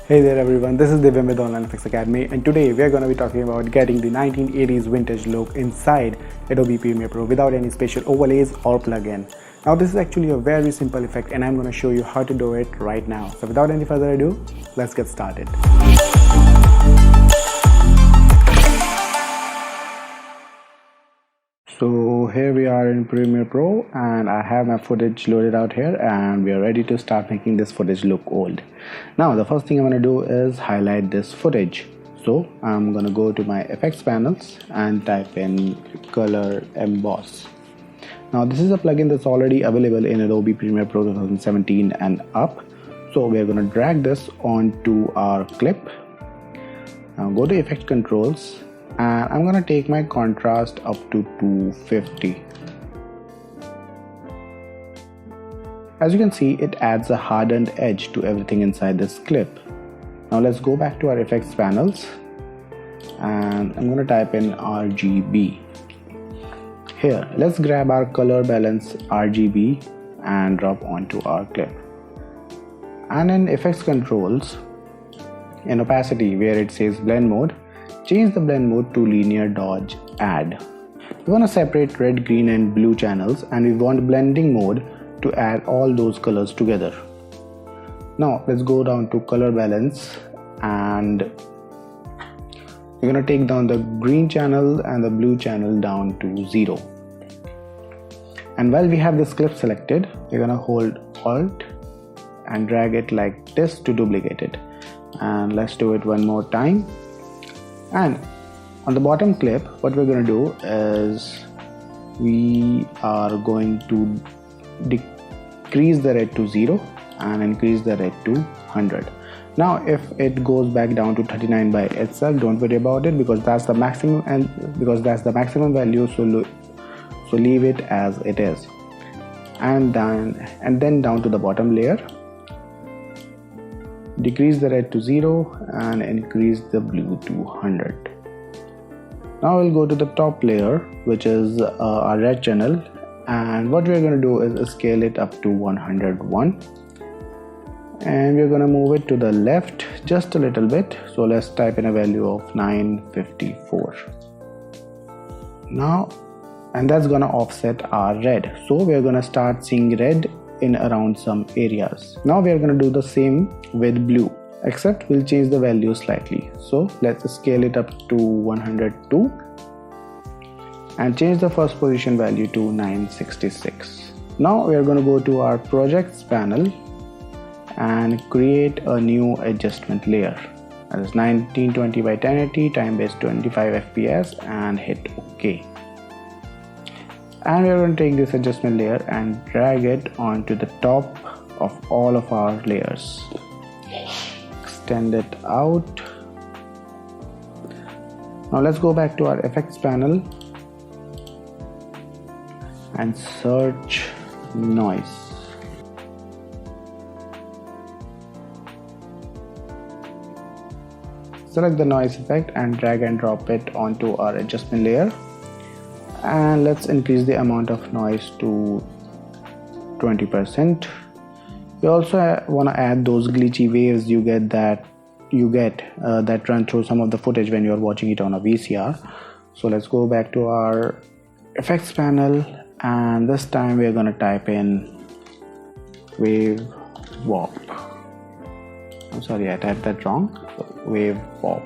Hey there everyone, this is Divya with Online Effects Academy, and today we are going to be talking about getting the 1980s vintage look inside Adobe Premiere Pro without any special overlays or plugin. Now this is actually a very simple effect and I'm going to show you how to do it right now. So without any further ado, let's get started. So here we are in Premiere Pro and I have my footage loaded out here and we are ready to start making this footage look old. Now the first thing I'm going to do is highlight this footage. So I'm going to go to my effects panels and type in color emboss. Now this is a plugin that's already available in Adobe Premiere Pro 2017 and up. So we're going to drag this onto our clip. Now go to effect controls. And I'm going to take my contrast up to 250. As you can see, it adds a hardened edge to everything inside this clip. Now let's go back to our effects panels and I'm going to type in RGB. Here, let's grab our color balance RGB and drop onto our clip. And in effects controls, in opacity where it says blend mode, change the blend mode to linear dodge add. We want to separate red, green and blue channels and we want blending mode to add all those colors together. Now let's go down to color balance and we're going to take down the green channel and the blue channel down to 0. And while we have this clip selected, we're going to hold Alt and drag it like this to duplicate it. And let's do it one more time. And on the bottom clip, what we're going to do is we are going to decrease the red to 0 and increase the red to 100. Now if it goes back down to 39 by itself, don't worry about it because that's the maximum, and because that's the maximum value, so leave it as it is. And then down to the bottom layer, decrease the red to 0 and increase the blue to 100. Now we'll go to the top layer, which is our red channel, and what we're going to do is scale it up to 101 and we're going to move it to the left just a little bit. So let's type in a value of 954 now, and that's going to offset our red. So we're going to start seeing red in around some areas. Now we are going to do the same with blue, except we'll change the value slightly. So let's scale it up to 102 and change the first position value to 966. Now we are going to go to our projects panel and create a new adjustment layer. That is 1920 by 1080, time based 25 fps, and hit OK. And we are going to take this adjustment layer and drag it onto the top of all of our layers. Extend it out. Now let's go back to our effects panel and search noise. Select the noise effect and drag and drop it onto our adjustment layer. And let's increase the amount of noise to 20%. We also want to add those glitchy waves you get that run through some of the footage when you are watching it on a VCR. So let's go back to our effects panel and this time we are going to type in wave warp. I'm sorry, I typed that wrong. So wave warp.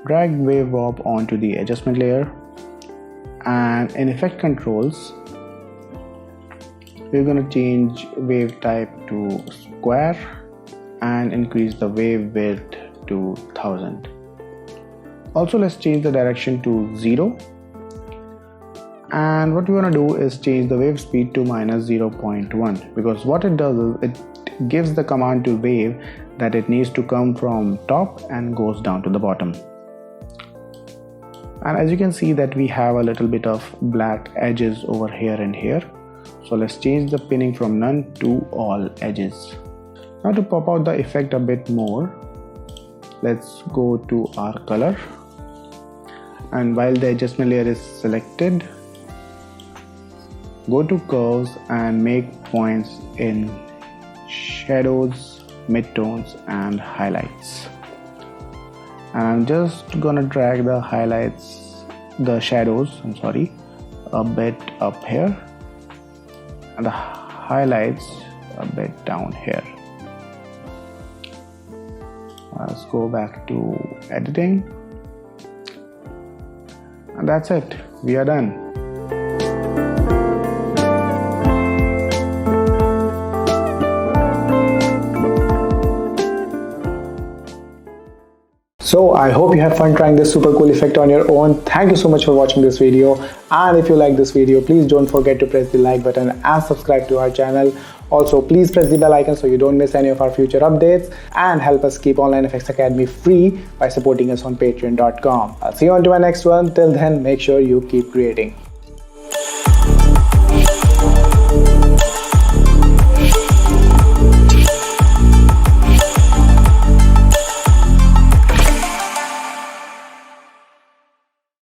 Drag wave warp onto the adjustment layer. And in effect controls, we're going to change wave type to square and increase the wave width to 1000. Also let's change the direction to 0, and what we want to do is change the wave speed to -0.1 because what it does is it gives the command to wave that it needs to come from top and goes down to the bottom. And as you can see that we have a little bit of black edges over here and here. So let's change the pinning from none to all edges. Now to pop out the effect a bit more, let's go to our color. And while the adjustment layer is selected, go to curves and make points in shadows midtones and highlights. And I'm just gonna drag the shadows, a bit up here and the highlights a bit down here. Let's go back to editing, and that's it. We are done. So I hope you have fun trying this super cool effect on your own. Thank you so much for watching this video, and if you like this video, please don't forget to press the like button and subscribe to our channel. Also, please press the bell icon so you don't miss any of our future updates, and help us keep Online Effects Academy free by supporting us on patreon.com. I'll see you on to my next one. Till then, make sure you keep creating.